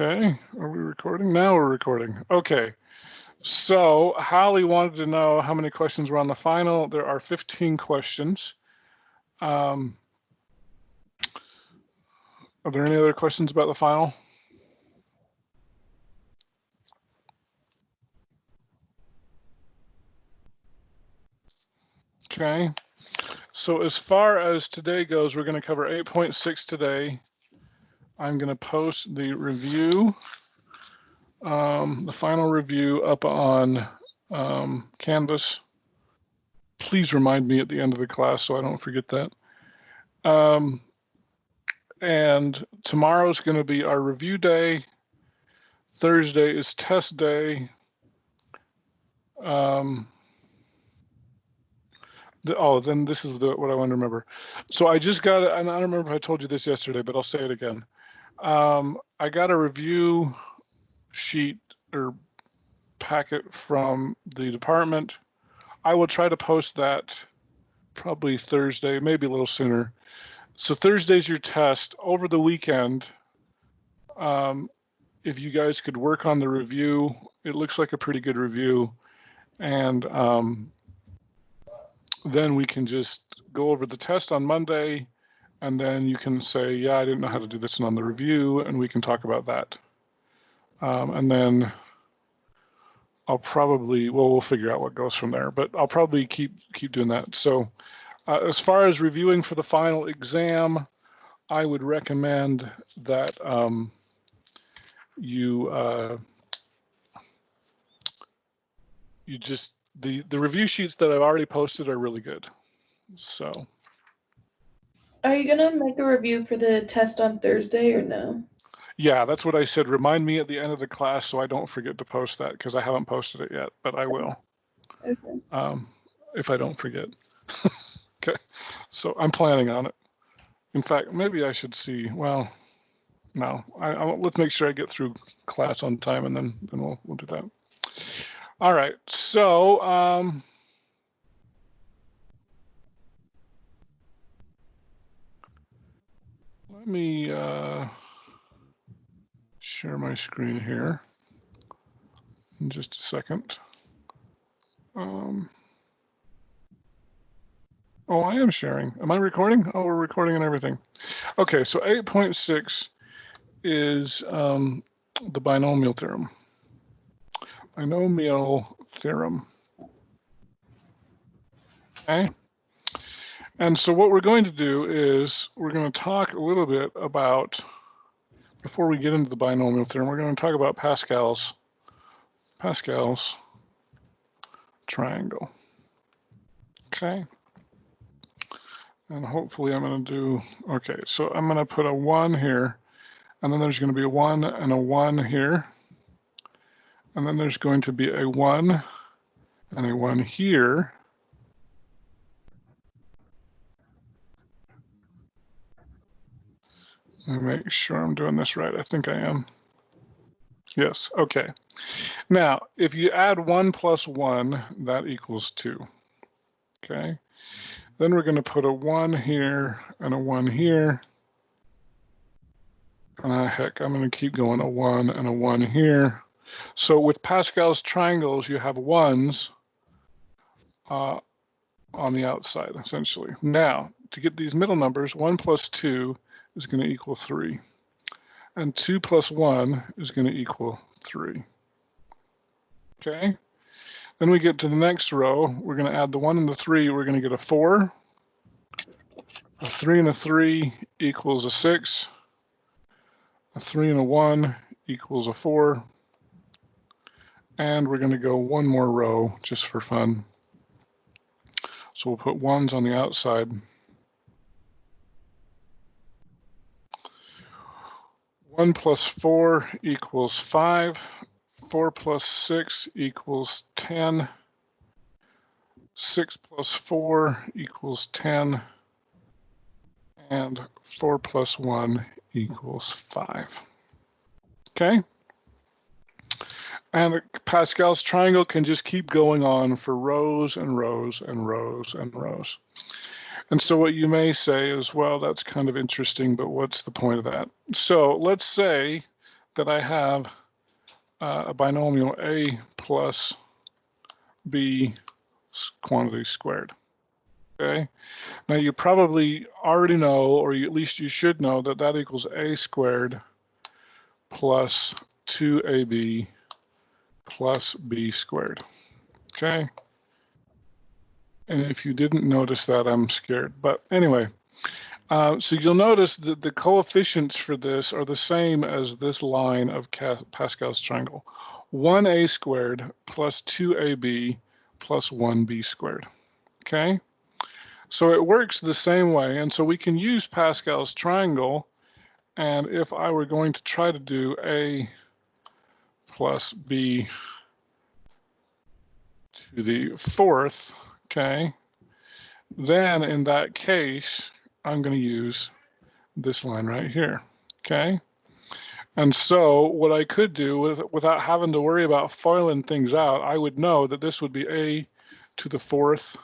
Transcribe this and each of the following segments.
Okay, are we recording? Now we're recording. Okay, so Holly wanted to know how many questions were on the final. There are 15 questions. Are there any other questions about the final? Okay, so as far as today goes, we're going to cover 8.6 today. I'm going to post the review, the final review up on Canvas. Please remind me at the end of the class so I don't forget that. And tomorrow's going to be our review day. Thursday is test day. Then this is what I want to remember. So I just got, and I don't remember if I told you this yesterday, but I'll say it again. I got a review sheet or packet from the department. I will try to post that probably Thursday, maybe a little sooner. So Thursday's your test. Over the weekend, if you guys could work on the review, it looks like a pretty good review. And then we can just go over the test on Monday, and then you can say, yeah, I didn't know how to do this and on the review, and we can talk about that. And then I'll probably, well, we'll figure out what goes from there, but I'll probably keep doing that. So as far as reviewing for the final exam, I would recommend that you just, the review sheets that I've already posted are really good. So. Are you gonna make a review for the test on Thursday or no? Yeah, that's what I said. Remind me at the end of the class so I don't forget to post that, because I haven't posted it yet, but I will. Okay. If I don't forget. Okay, so I'm planning on it. In fact, maybe I should see, well, no, let's make sure I get through class on time, and then we'll do that. All right, so let me share my screen here in just a second. Oh, I am sharing. Am I recording? Oh, we're recording and everything. Okay, so 8.6 is the binomial theorem. Binomial theorem. Okay. And so what we're going to do is we're going to talk a little bit about, before we get into the binomial theorem, we're going to talk about Pascal's triangle. Okay. And hopefully I'm going to do, okay, so I'm going to put a 1 here, and then there's going to be a 1 and a 1 here. And then there's going to be a 1 and a 1 here. Let me make sure I'm doing this right. I think I am. Yes, okay. Now, if you add 1 plus 1, that equals 2. Okay. Then we're going to put a 1 here and a 1 here. And heck, I'm going to keep going, a 1 and a 1 here. So with Pascal's triangles, you have 1s on the outside, essentially. Now, to get these middle numbers, 1 plus 2 is going to equal 3. And 2 plus 1 is going to equal 3. Okay? Then we get to the next row. We're going to add the 1 and the 3. We're going to get a 4. A 3 and a 3 equals a 6. A 3 and a 1 equals a 4. And we're going to go one more row just for fun. So we'll put 1s on the outside. 1 plus 4 equals 5. 4 plus 6 equals 10. 6 plus 4 equals 10. And 4 plus 1 equals 5. Okay? And Pascal's triangle can just keep going on for rows and rows and rows and rows. And so what you may say is, well, that's kind of interesting, but what's the point of that? So let's say that I have a binomial A plus B quantity squared. Okay. Now you probably already know, or at least you should know, that that equals A squared plus 2AB plus B squared. Okay. And if you didn't notice that, I'm scared. But anyway, so you'll notice that the coefficients for this are the same as this line of Pascal's triangle. 1A squared plus 2AB plus 1B squared. Okay? So it works the same way. And so we can use Pascal's triangle. And if I were going to try to do A plus B to the fourth, okay, then in that case, I'm going to use this line right here, okay? And so what I could do without having to worry about foiling things out, I would know that this would be A to the fourth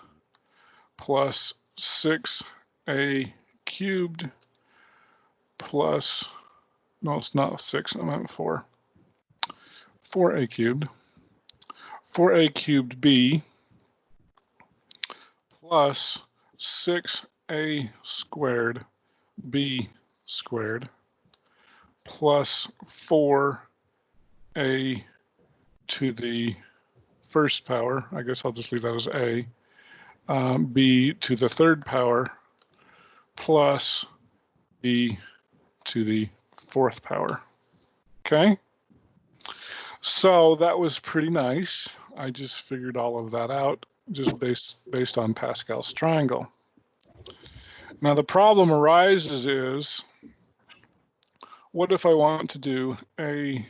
plus 6A cubed plus, no, it's not 6, I meant 4. 4A cubed. 4A cubed B plus 6A squared B squared plus 4A to the first power, I guess I'll just leave that as A, B to the third power plus B to the fourth power. Okay? So that was pretty nice. I just figured all of that out just based on Pascal's triangle. Now the problem arises is, what if I want to do A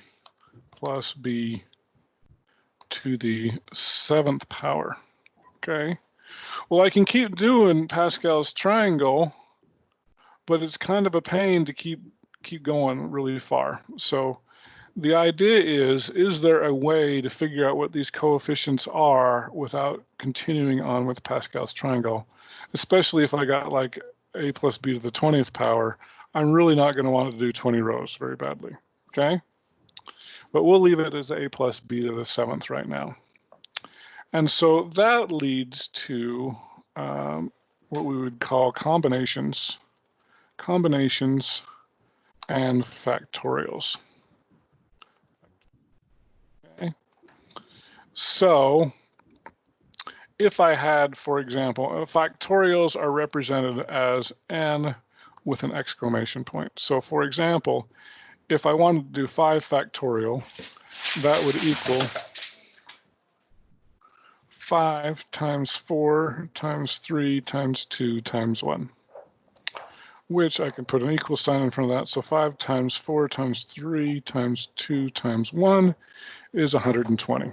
plus B to the seventh power? Okay. Well, I can keep doing Pascal's triangle, but it's kind of a pain to keep going really far. So the idea is there a way to figure out what these coefficients are without continuing on with Pascal's triangle? Especially if I got like A plus B to the 20th power, I'm really not going to want to do 20 rows very badly, okay? But we'll leave it as A plus B to the 7th right now. And so that leads to what we would call combinations and factorials. Okay. So if I had, for example, factorials are represented as n with an exclamation point. So for example, if I wanted to do 5 factorial, that would equal 5 times 4 times 3 times 2 times 1, which I can put an equal sign in front of that. So 5 times 4 times 3 times 2 times 1 is 120,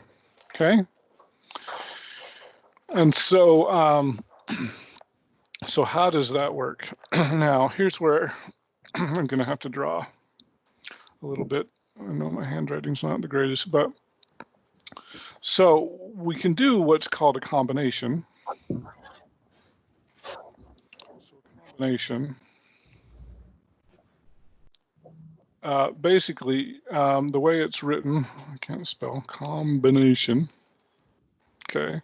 okay? And so, so how does that work? Now, here's where I'm gonna have to draw a little bit. I know my handwriting's not the greatest, but so we can do what's called a combination. So combination, basically, the way it's written, I can't spell, combination, okay?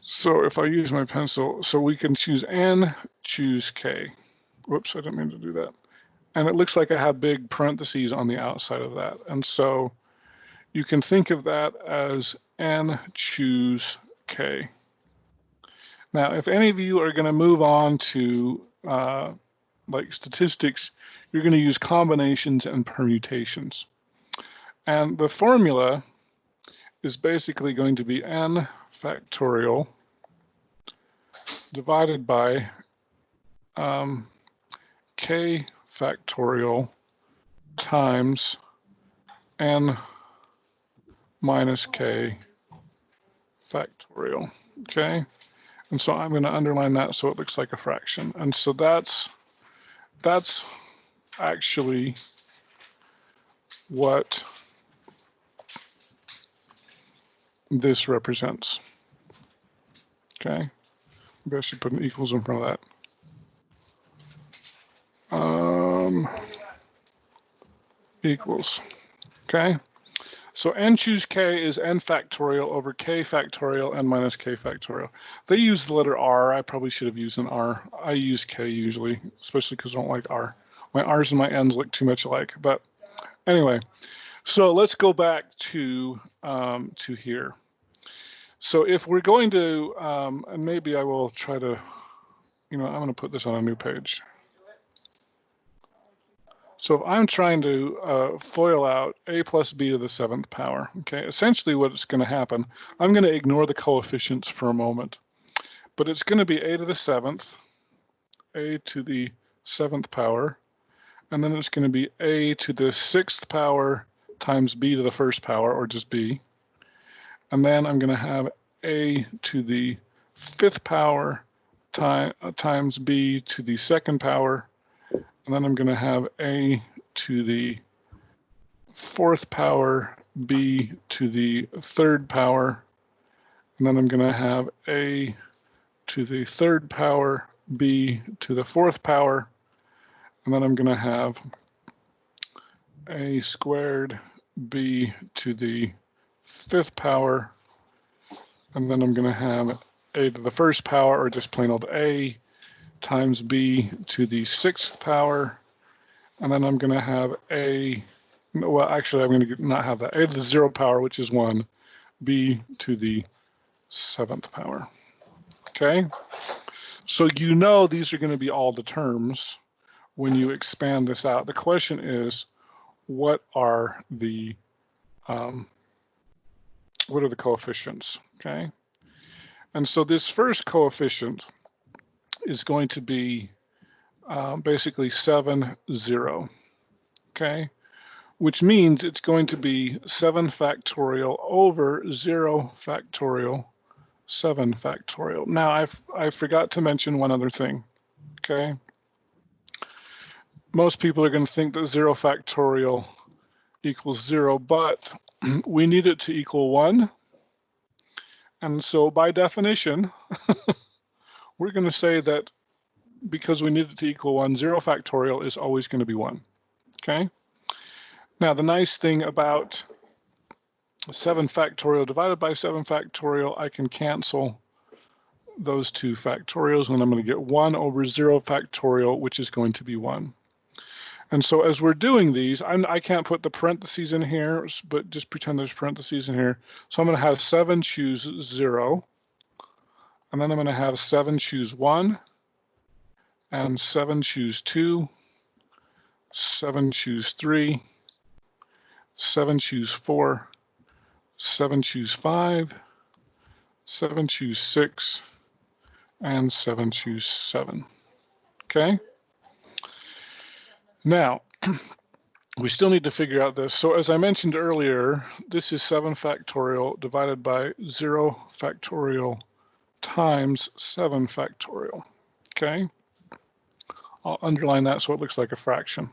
So if I use my pencil, so we can choose N, choose K. Whoops, I didn't mean to do that. And it looks like I have big parentheses on the outside of that. And so you can think of that as N choose K. Now, if any of you are going to move on to like statistics, you're going to use combinations and permutations. And the formula is basically going to be N factorial divided by K factorial times N minus K factorial, okay? And so I'm going to underline that so it looks like a fraction. And so that's actually what this represents, okay? Maybe I should put an equals in front of that. equals, okay? So n choose k is n factorial over k factorial n minus k factorial. They use the letter r. I probably should have used an r. I use k usually, especially because I don't like r. My r's and my n's look too much alike. But anyway, so let's go back to here. So if we're going to, and maybe I will try to, I'm going to put this on a new page. So if I'm trying to FOIL out a plus b to the 7th power, okay, essentially what's going to happen, I'm going to ignore the coefficients for a moment, but it's going to be a to the 7th, a to the 7th power, and then it's going to be a to the 6th power times b to the 1st power, or just b, and then I'm going to have a to the 5th power times b to the 2nd power, and then I'm going to have a to the 4th power, b to the 3rd power, and then I'm going to have a to the 3rd power, b to the 4th power, and then I'm going to have a squared b to the 5th power, and then I'm going to have a to the 1st power, or just plain old a, times b to the 6th power, and then I'm going to have well, actually, I'm going to not have that, a to the 0 power, which is 1, b to the 7th power. Okay? So these are going to be all the terms when you expand this out. The question is, what are the coefficients? Okay? And so this first coefficient is going to be basically 7, 0, okay? Which means it's going to be 7 factorial over 0 factorial, 7 factorial. Now, I forgot to mention one other thing, okay? Most people are going to think that 0 factorial equals 0, but we need it to equal 1. And so by definition, we're going to say that because we need it to equal 1, 0 factorial is always going to be 1, okay? Now, the nice thing about 7 factorial divided by 7 factorial, I can cancel those two factorials, and I'm going to get 1 over 0 factorial, which is going to be 1. And so as we're doing these, I can't put the parentheses in here, but just pretend there's parentheses in here. So I'm going to have 7 choose 0, and then I'm going to have 7 choose 1, and 7 choose 2, 7 choose 3, 7 choose 4, 7 choose 5, 7 choose 6, and 7 choose 7. Okay? Now, we still need to figure out this. So as I mentioned earlier, this is 7 factorial divided by 0 factorial times 7 factorial. Okay? I'll underline that so it looks like a fraction.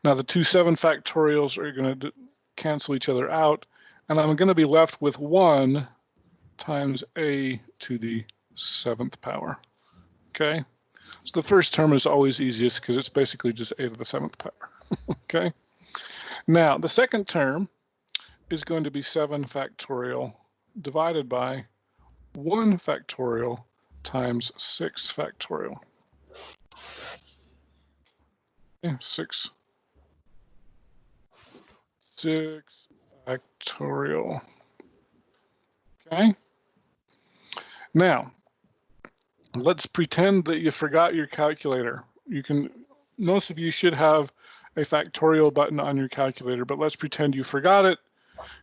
Now the two 7 factorials are going to cancel each other out, and I'm going to be left with 1 times a to the 7th power. Okay? So the first term is always easiest because it's basically just a to the 7th power. Okay? Now the second term is going to be 7 factorial divided by 1 factorial times 6 factorial. Okay, 6 factorial. Okay? Now, let's pretend that you forgot your calculator. Most of you should have a factorial button on your calculator, but let's pretend you forgot it,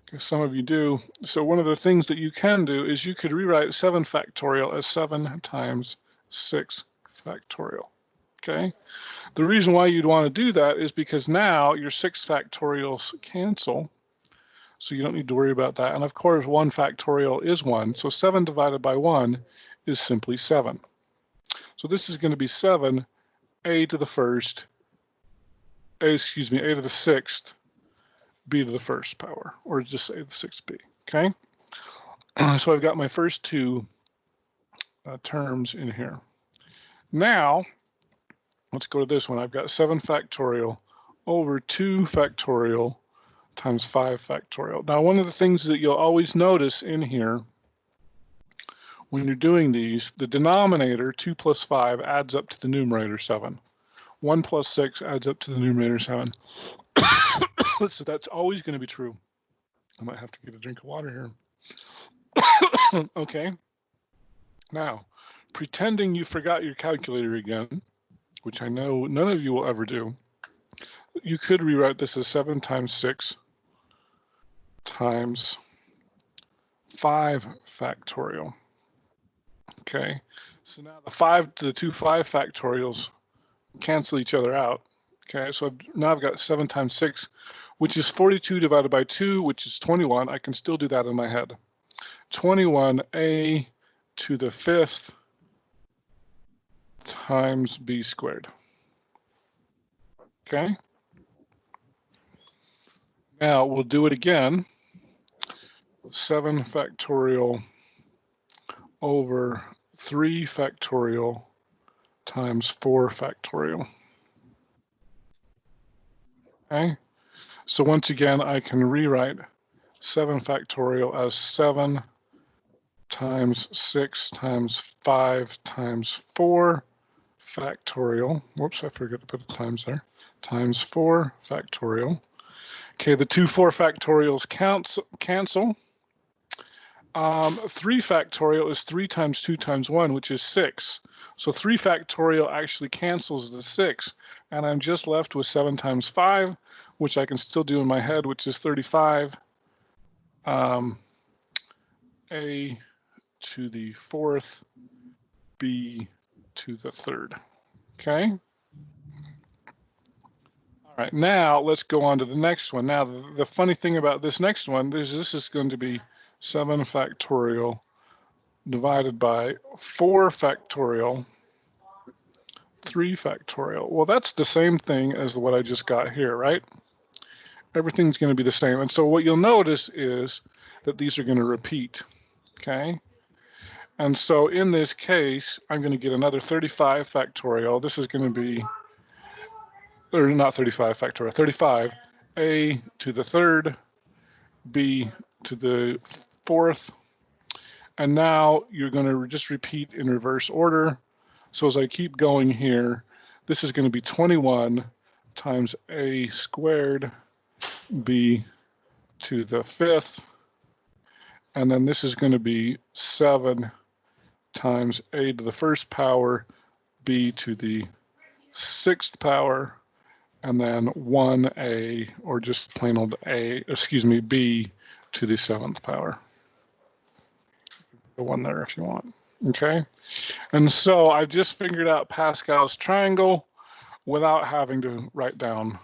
because some of you do. So one of the things that you can do is you could rewrite 7 factorial as 7 times 6 factorial. Okay? The reason why you'd want to do that is because now your 6 factorials cancel, so you don't need to worry about that. And of course, 1 factorial is 1, so 7 divided by 1 is simply 7. So this is going to be 7 a to the 1st, a to the 6th, b to the 1st power, or just say the 6b, okay? So I've got my first two terms in here. Now, let's go to this one. I've got 7 factorial over 2 factorial times 5 factorial. Now, one of the things that you'll always notice in here when you're doing these, the denominator 2 plus 5 adds up to the numerator 7. 1 plus 6 adds up to the numerator 7. So that's always going to be true. I might have to get a drink of water here. Okay. Now, pretending you forgot your calculator again, which I know none of you will ever do, you could rewrite this as 7 times 6 times 5 factorial. Okay, so now the two 5 factorials cancel each other out. Okay, so now I've got 7 times 6, which is 42 divided by 2, which is 21. I can still do that in my head. 21a to the 5th times b squared. Okay. Now we'll do it again. 7 factorial over 3 factorial times 4 factorial. Okay. So once again, I can rewrite 7 factorial as 7 times 6 times 5 times 4 factorial. Whoops, I forgot to put the times there. Times 4 factorial. Okay, the two 4 factorials cancel. 3 factorial is 3 times 2 times 1, which is 6. So 3 factorial actually cancels the 6, and I'm just left with 7 times 5, which I can still do in my head, which is 35. A to the 4th, B to the 3rd. Okay? All right, now let's go on to the next one. Now, the funny thing about this next one is this is going to be 7 factorial divided by 4 factorial, 3 factorial. Well, that's the same thing as what I just got here, right? Everything's going to be the same. And so what you'll notice is that these are going to repeat, okay? And so in this case, I'm going to get another 35 factorial. This is going to be, or not 35 factorial, 35, a to the 3rd, b to the 4th. And now you're going to just repeat in reverse order. So as I keep going here, this is going to be 21 times a squared b to the 5th. And then this is going to be 7 times a to the 1st power b to the 6th power. And then 1a, or just plain old a, excuse me, b to the 7th power. The one there if you want. Okay. And so I've just figured out Pascal's triangle without having to write down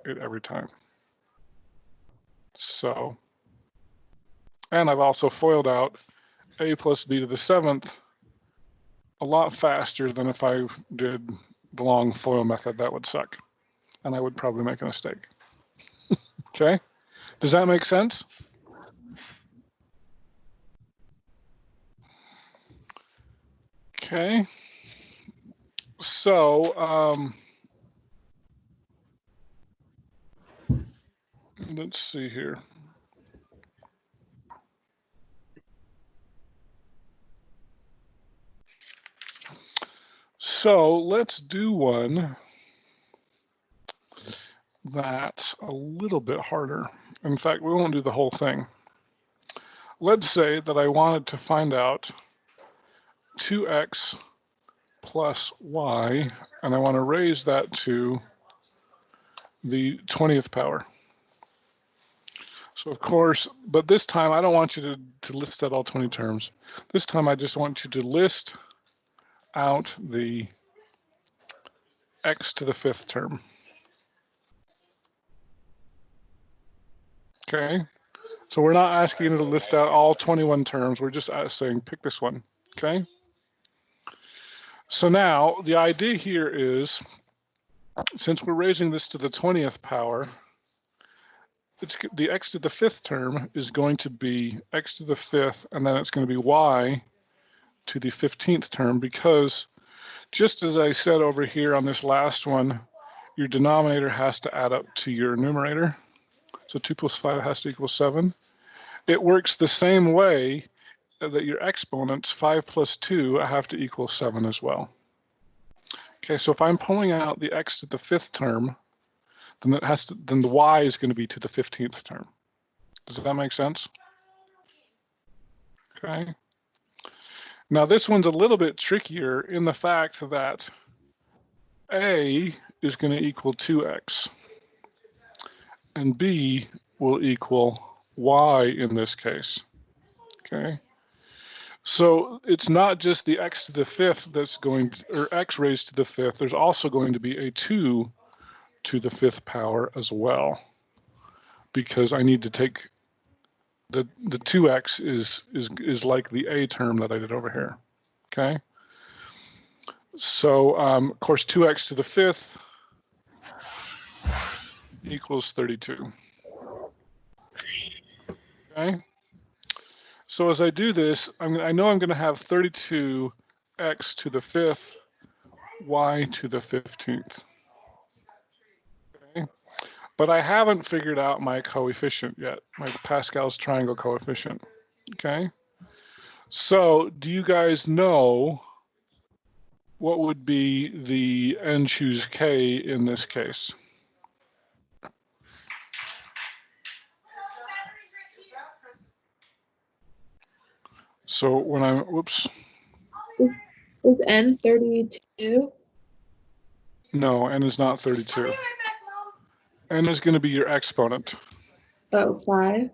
it every time. So, and I've also FOILed out a plus b to the 7th a lot faster than if I did the long FOIL method. That would suck. And I would probably make a mistake. Okay. Does that make sense? Okay. So, let's see here. So let's do one that's a little bit harder. In fact, we won't do the whole thing. Let's say that I wanted to find out 2x plus y, and I want to raise that to the 20th power. So of course, but this time I don't want you to list out all 20 terms. This time I just want you to list out the x to the 5th term. Okay, so we're not asking you to list out all 21 terms. We're just saying pick this one. Okay. So now the idea here is, since we're raising this to the 20th power, it's the x to the 5th term is going to be x to the 5th, and then it's going to be y to the 15th term, because just as I said over here on this last one, your denominator has to add up to your numerator. So 2 plus 5 has to equal 7. It works the same way that your exponents, 5 plus 2, have to equal 7 as well. Okay, so if I'm pulling out the x to the 5th term, then the y is going to be to the 15th term. Does that make sense? Okay. Now this one's a little bit trickier in the fact that a is going to equal 2x, and b will equal y in this case. Okay. So it's not just the x to the 5th that's going to, or x raised to the 5th, there's also going to be a 2 to the 5th power as well, because I need to take the 2x is like the a term that I did over here. Okay. So of course 2x to the 5th equals 32. Okay. So as I do this, I know I'm going to have 32x to the 5th, y to the 15th. Okay. But I haven't figured out my coefficient yet, my Pascal's triangle coefficient. Okay. So do you guys know what would be the n choose k in this case? So when I'm, whoops. Is n 32? No, n is not 32. N is going to be your exponent. Oh, 5.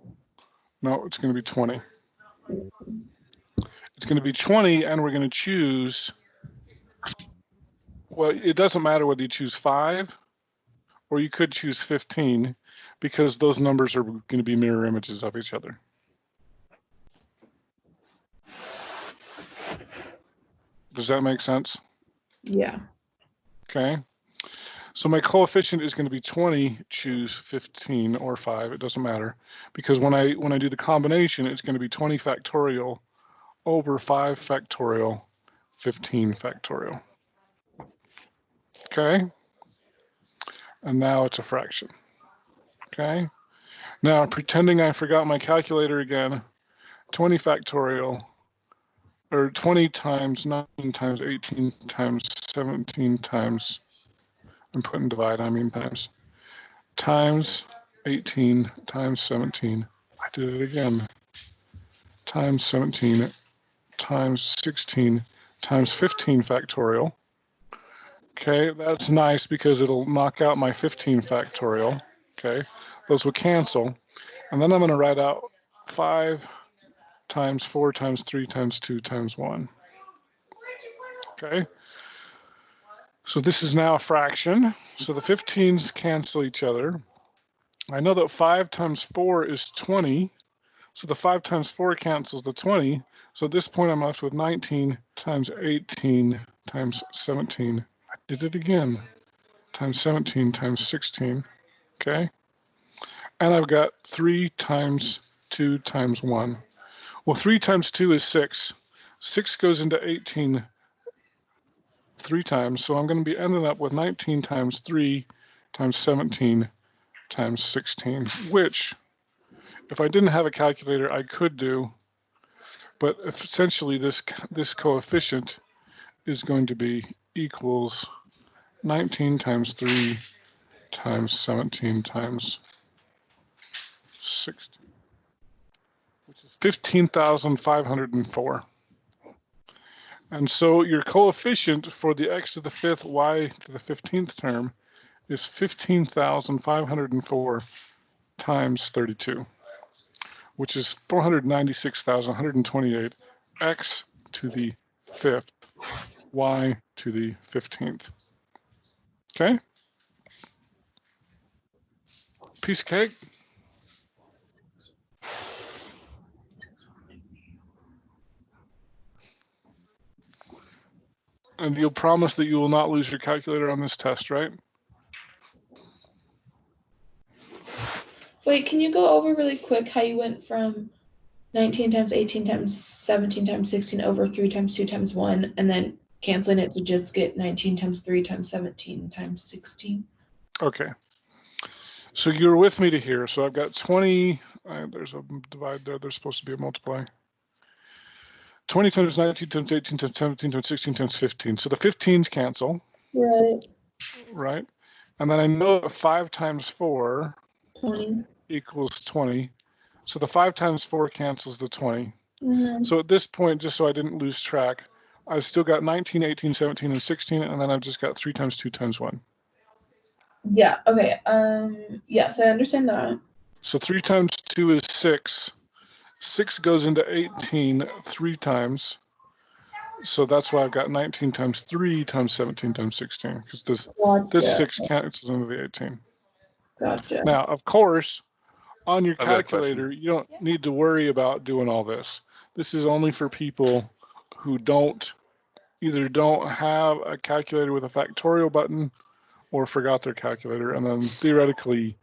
No, it's going to be 20. It's going to be 20, and we're going to choose, well, it doesn't matter whether you choose 5 or you could choose 15, because those numbers are going to be mirror images of each other. Does that make sense? Yeah. Okay. So my coefficient is going to be 20, choose 15 or 5, it doesn't matter, because when I do the combination, it's going to be 20 factorial over 5 factorial, 15 factorial. Okay. And now it's a fraction. Okay. Now pretending I forgot my calculator again, 20 factorial, or 20 times 19 times 18 times 17 times, I'm putting divide, I mean times 18 times 17, I did it again, times 17 times 16 times 15 factorial. Okay, that's nice because it'll knock out my 15 factorial. Okay, those will cancel. And then I'm going to write out 5 times 4 times 3 times 2 times 1. Okay, so this is now a fraction. So the 15s cancel each other. I know that 5 times 4 is 20. So the 5 times 4 cancels the 20. So at this point I'm left with 19 times 18 times 17. I did it again. Times 17 times 16. Okay. And I've got 3 times 2 times 1. Well, 3 times 2 is 6. 6 goes into 18 3 times. So I'm going to be ending up with 19 times 3 times 17 times 16, which if I didn't have a calculator, I could do. But essentially this coefficient is going to be equals 19 times 3 times 17 times 16, which is 15,504. And so your coefficient for the x to the 5th, y to the 15th term is 15,504 times 32, which is 496,128 x to the 5th, y to the 15th. Okay? Piece of cake. And you'll promise that you will not lose your calculator on this test, right? Wait, can you go over really quick how you went from 19 times 18 times 17 times 16 over 3 times 2 times 1, and then canceling it to just get 19 times 3 times 17 times 16? Okay. So you're with me to here. So I've got 20. There's a divide there. There's supposed to be a multiply. 20 times 19 times 18 times 17 times 16 times 15. So the 15s cancel. Right. Right. And then I know that 5 times 4 20. equals 20. So the 5 times 4 cancels the 20. Mm-hmm. So at this point, just so I didn't lose track, I've still got 19, 18, 17, and 16, and then I've just got 3 times 2 times 1. Yeah, okay. Yes, I understand that. So 3 times 2 is 6. 6 goes into 18 3 times. So that's why I've got 19 times 3 times 17 times 16, because this 6 cancels into the 18. Gotcha. Now, of course, on your I've got a question. calculator, you don't need to worry about doing all this. This is only for people who either don't have a calculator with a factorial button or forgot their calculator, and then theoretically,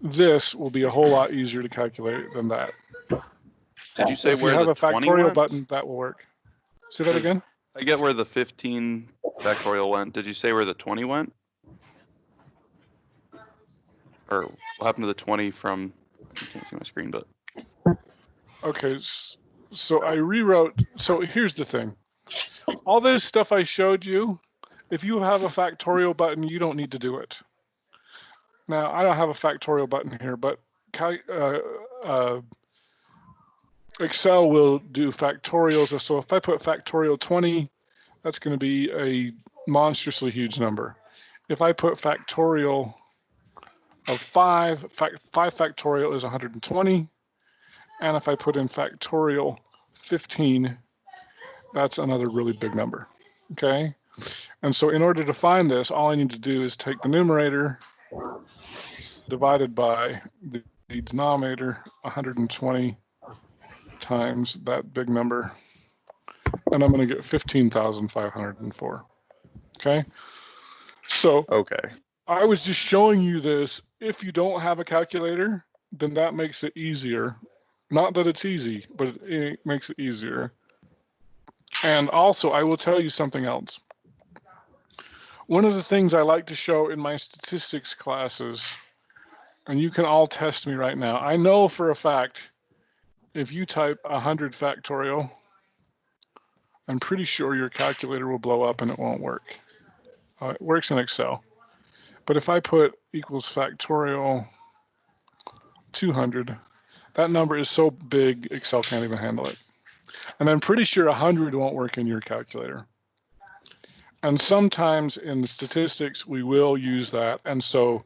this will be a whole lot easier to calculate than that. Did you say If you where have the a 20 factorial went? button, that will work. Say that again? I get where the 15 factorial went. Did you say where the 20 went? Or what happened to the 20 from, I can't see my screen, but. Okay, so I rewrote, so here's the thing. All this stuff I showed you, if you have a factorial button, you don't need to do it. Now, I don't have a factorial button here, but Excel will do factorials. So if I put factorial 20, that's going to be a monstrously huge number. If I put factorial of 5 factorial is 120. And if I put in factorial 15, that's another really big number. Okay. And so in order to find this, all I need to do is take the numerator divided by the denominator, 120 times that big number, and I'm going to get 15,504. Okay. So Okay. I was just showing you this. If you don't have a calculator, then that makes it easier. Not that it's easy, but it makes it easier. And also, I will tell you something else. One of the things I like to show in my statistics classes, and you can all test me right now, I know for a fact, if you type 100 factorial, I'm pretty sure your calculator will blow up and it won't work. It works in Excel. But if I put equals factorial 200, that number is so big, Excel can't even handle it. And I'm pretty sure 100 won't work in your calculator. And sometimes in statistics, we will use that. And so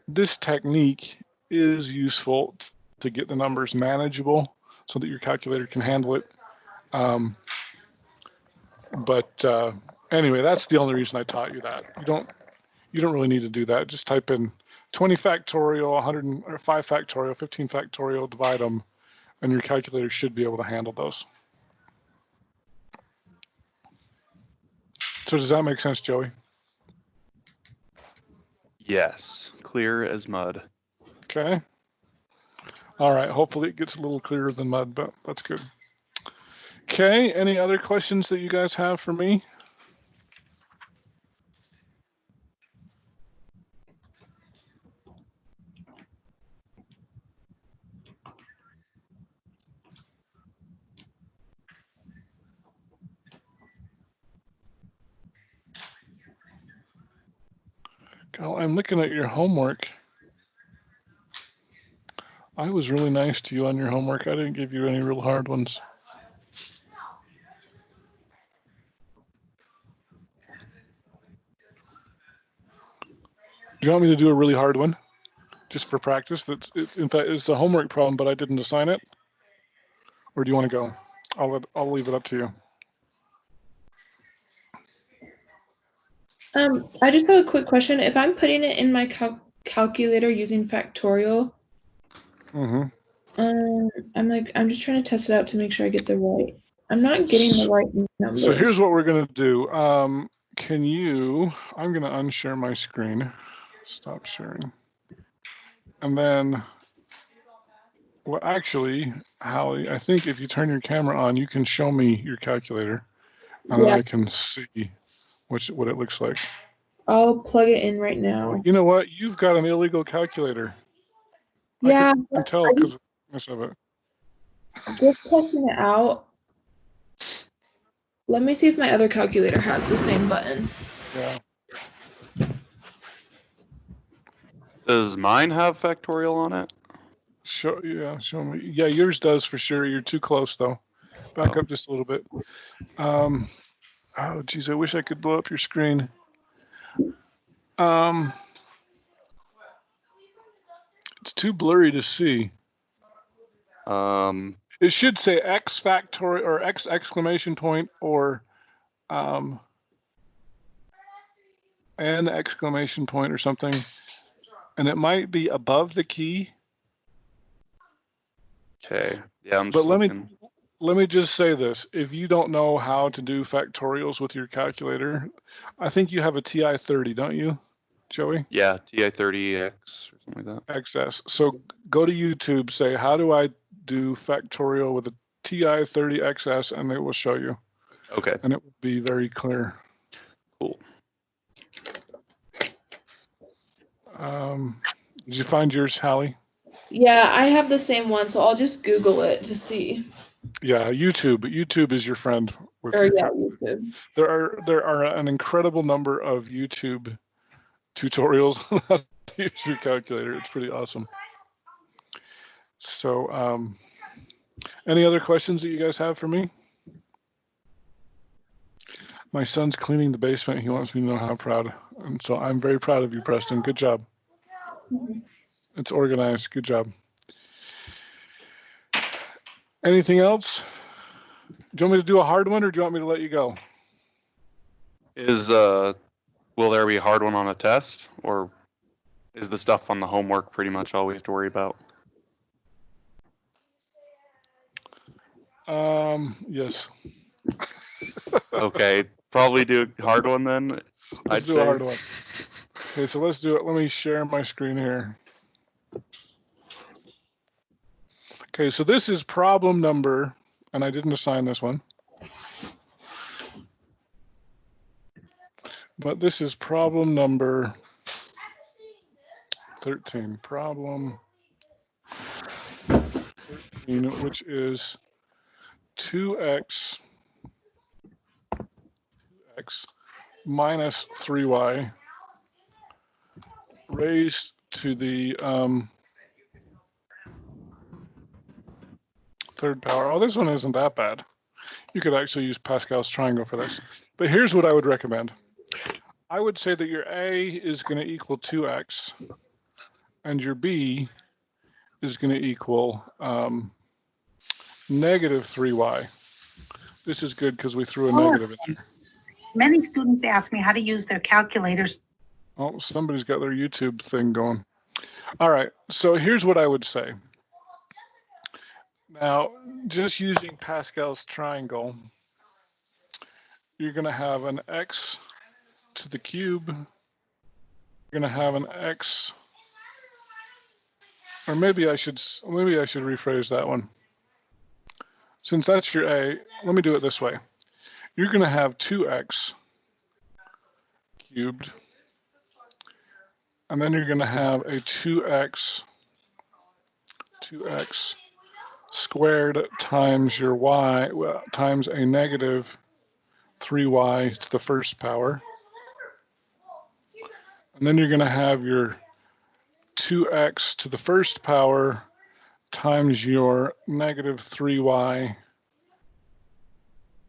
this technique is useful to get the numbers manageable so that your calculator can handle it. Anyway, that's the only reason I taught you that. You don't really need to do that. Just type in 20 factorial, 105 factorial, 15 factorial, divide them, and your calculator should be able to handle those. So does that make sense, Joey? Yes, clear as mud. Okay. All right, hopefully it gets a little clearer than mud, but that's good. Okay, any other questions that you guys have for me? Cal, I'm looking at your homework. I was really nice to you on your homework. I didn't give you any real hard ones. Do you want me to do a really hard one, just for practice? In fact, it's a homework problem, but I didn't assign it. Or do you want to go? I'll leave it up to you. I just have a quick question. If I'm putting it in my calculator using factorial, I'm just trying to test it out to make sure I get the right. I'm not getting the right numbers. So here's what we're gonna do. I'm gonna unshare my screen. Stop sharing. And then, well, actually, Hallie, I think if you turn your camera on, you can show me your calculator, and then I can see what it looks like. I'll plug it in right now. You know what? You've got an illegal calculator. Yeah, I can tell because of it. just testing it out. Let me see if my other calculator has the same button. Yeah. Does mine have factorial on it? Show me. Yeah, yours does for sure. You're too close though. Back up just a little bit. Oh geez, I wish I could blow up your screen. It's too blurry to see. It should say X factorial or X exclamation point or an exclamation point or something. And it might be above the key. Okay. Yeah, I'm But just looking. let me just say this. If you don't know how to do factorials with your calculator, I think you have a TI-30, don't you, Joey? Yeah, TI-30X or something like that. XS. So go to YouTube, say, how do I do factorial with a TI-30XS, and it will show you. Okay. And it will be very clear. Cool. Did you find yours, Hallie? Yeah, I have the same one, so I'll just Google it to see. Yeah, YouTube. YouTube is your friend. YouTube. There are an incredible number of YouTube tutorials on how to use your calculator. It's pretty awesome. So, any other questions that you guys have for me? My son's cleaning the basement. He wants me to know how proud. And so I'm very proud of you, Preston. Good job. It's organized. Good job. Anything else? Do you want me to do a hard one or do you want me to let you go? Will there be a hard one on a test, or is the stuff on the homework pretty much all we have to worry about? Yes. Okay, probably do a hard one then. Let's do a hard one. Okay, so let's do it. Let me share my screen here. Okay, so this is problem number, and I didn't assign this one, but this is problem number 13. Problem 13, which is 2x minus 3y raised to the third power. Oh, this one isn't that bad. You could actually use Pascal's triangle for this. But here's what I would recommend. I would say that your A is going to equal 2x, and your B is going to equal negative 3y. This is good because we threw a negative in there. Many students ask me how to use their calculators. Oh, somebody's got their YouTube thing going. All right, so here's what I would say. Now, just using Pascal's triangle, you're going to have an x to the cube. You're going to have an x, or maybe I should rephrase that one. Since that's your A, let me do it this way. You're going to have 2x cubed, and then you're going to have a 2x squared times your y, well, times a negative 3y to the first power. And then you're going to have your 2x to the first power times your negative 3y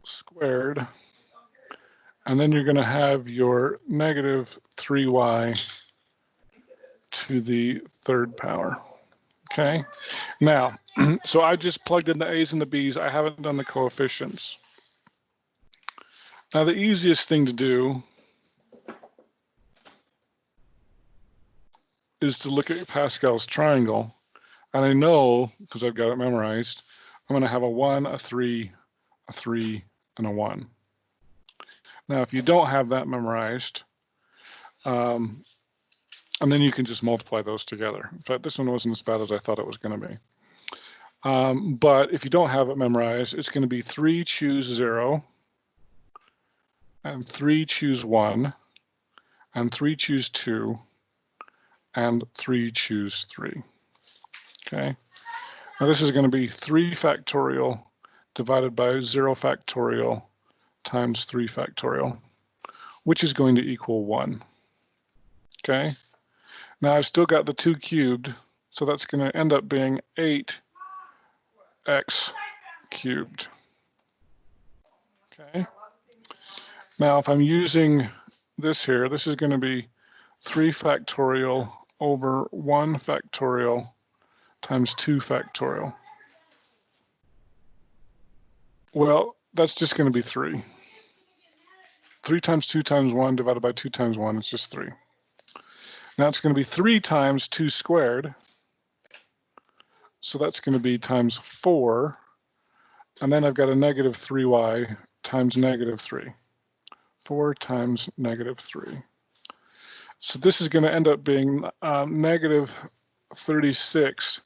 squared. And then you're going to have your negative 3y to the third power. Okay. Now, so I just plugged in the a's and the b's. I haven't done the coefficients. Now, the easiest thing to do is to look at Pascal's triangle. And I know, because I've got it memorized, I'm going to have a 1, a 3, and a 1. Now, if you don't have that memorized, and then you can just multiply those together. In fact, this one wasn't as bad as I thought it was going to be. But if you don't have it memorized, it's going to be 3 choose 0, and 3 choose 1, and 3 choose 2, and 3 choose 3. Okay. Now this is going to be 3 factorial divided by 0 factorial times 3 factorial, which is going to equal 1. Okay. Now I've still got the 2 cubed, so that's going to end up being 8x cubed. Okay. Now if I'm using this here, this is going to be 3 factorial over 1 factorial times 2 factorial. Well, that's just going to be 3. 3 times 2 times 1 divided by 2 times 1 is just 3. Now it's going to be 3 times 2 squared. So that's going to be times 4. And then I've got a negative 3y times negative 3. 4 times negative 3. So this is going to end up being negative 36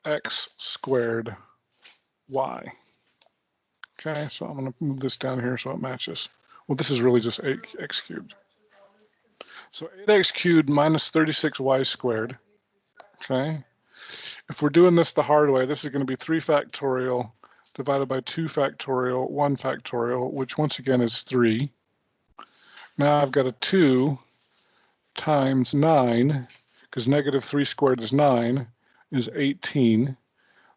x squared y. Okay, so I'm going to move this down here so it matches. Well, this is really just 8x cubed. So 8x cubed minus 36y squared. Okay. If we're doing this the hard way, this is going to be 3 factorial divided by 2 factorial, 1 factorial, which once again is 3. Now I've got a 2 times 9, because negative 3 squared is 9, is 18.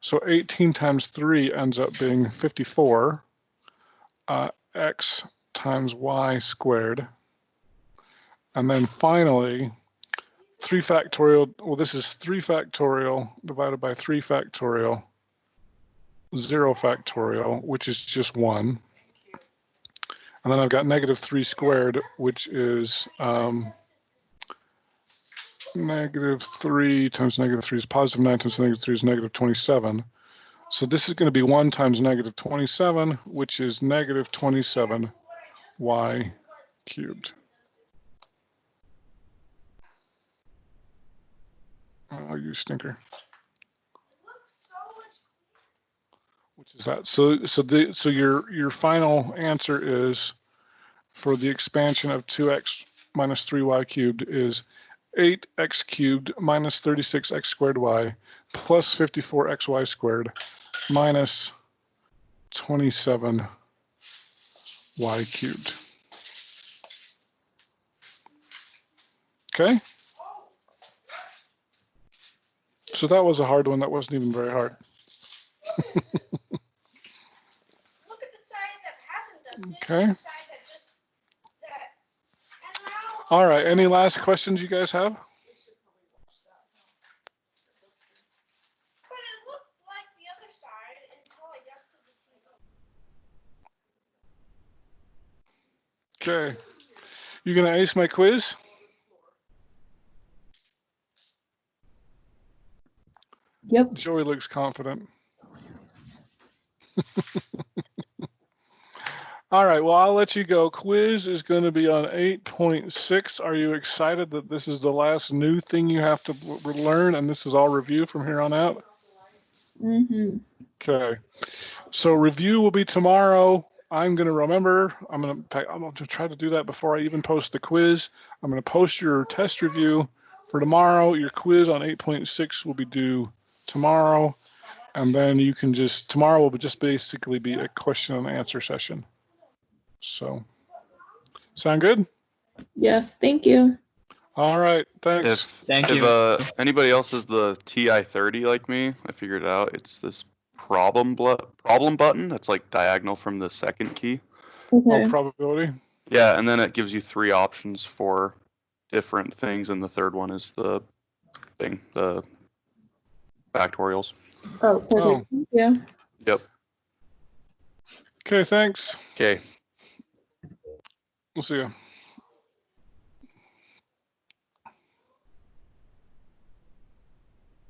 So 18 times 3 ends up being 54, x times y squared. And then finally, 3 factorial, well, this is 3 factorial divided by 3 factorial, 0 factorial, which is just 1. And then I've got negative 3 squared, which is negative 3 times negative 3 is positive 9 times negative 3 is negative 27. So this is going to be 1 times negative 27, which is negative 27y cubed. Oh, you stinker. Which is that? So your final answer is for the expansion of 2x minus 3y cubed is 8x cubed minus 36x squared y plus 54xy squared minus 27y cubed. Okay. So that was a hard one. That wasn't even very hard. Okay. All right. Any last questions you guys have? Okay. You gonna ace my quiz? Yep. Joey looks confident. All right, well, I'll let you go. Quiz is going to be on 8.6. Are you excited that this is the last new thing you have to learn and this is all review from here on out? Mm-hmm. Okay. So review will be tomorrow. I'm going to remember. I'm going to try to do that before I even post the quiz. I'm going to post your test review for tomorrow. Your quiz on 8.6 will be due tomorrow. And then you can tomorrow will just basically be a question and answer session. So, sound good? Yes, thank you. All right, thanks. If anybody else is the TI-30 like me, I figured it out. It's this problem button that's like diagonal from the second key. Okay. Oh, probability. Yeah, and then it gives you 3 options for different things, and the third one is the thing, the factorials. Oh, perfect. Oh. Thank you. Yep. Okay, thanks. Okay. We'll see you.